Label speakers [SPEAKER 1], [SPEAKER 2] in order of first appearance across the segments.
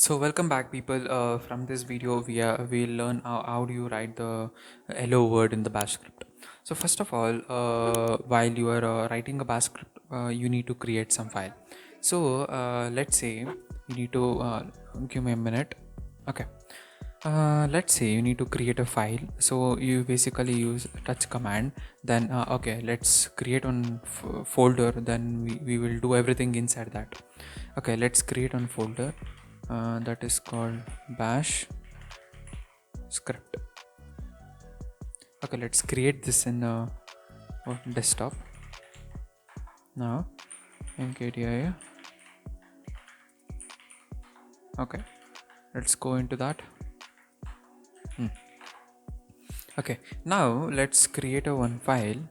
[SPEAKER 1] So welcome back people. From this video we'll learn how do you write the hello word in the bash script. So first of all, while you are writing a bash script, you need to create some file. So let's say you need to give me a minute. Okay. Let's say you need to create a file, so you basically use touch command. Then okay, let's create one folder, then we will do everything inside that. Okay, let's create one folder that is called bash script. Okay, let's create this in desktop. Now mkdir. Okay, let's go into that. Okay, now let's create a one file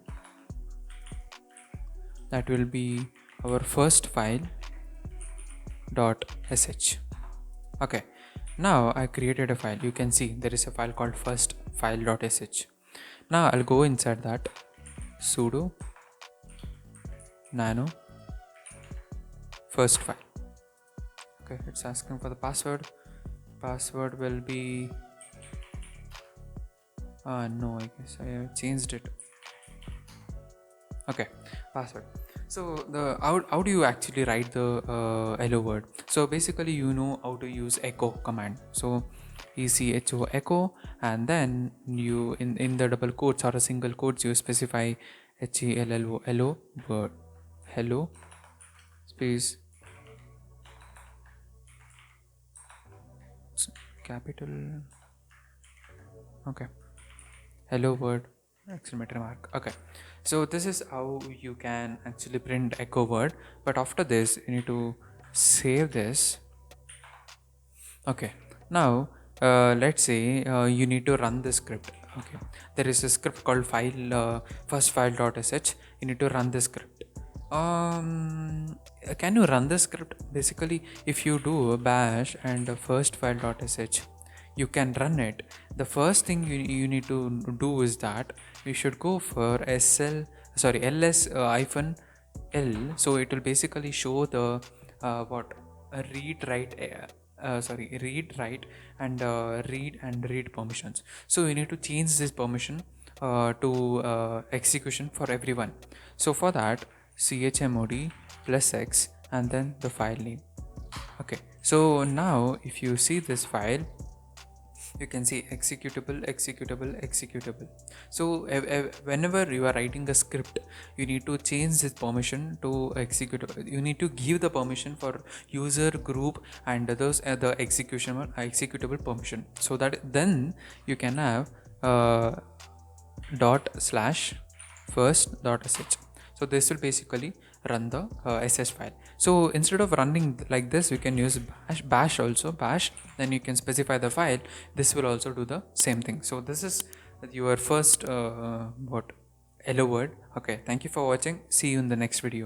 [SPEAKER 1] that will be our first file dot sh. Okay, now I created a file. You can see there is a file called first file.sh. Now I'll go inside that, sudo nano first file. Okay, it's asking for the password. Password will be no, I guess I have changed it. Okay, password. So the how do you actually write the hello word? So basically you know how to use echo command. So echo echo, and then you in the double quotes or a single quotes you specify hello word, hello space capital. Okay, hello word exclamatory mark. Okay, so this is how you can actually print echo word, but after this you need to save this. Okay, now let's say you need to run the script. Okay, there is a script called file first file.sh. You need to run the script. Can you run the script? Basically, if you do bash and first file.sh, you can run it. The first thing you need to do is that you should go for ls hyphen l. So it will basically show the what read write read write and read permissions. So you need to change this permission to execution for everyone. So for that, chmod plus x and then the file name. Okay, so now if you see this file, you can see executable. So whenever you are writing a script, you need to change this permission to executable. You need to give the permission for user group and those the executable permission, so that then you can have dot slash first dot sh. So this will basically run the sh file. So instead of running like this, you can use bash also, bash, then you can specify the file. This will also do the same thing. So this is your first what hello word. Okay, thank you for watching. See you in the next video.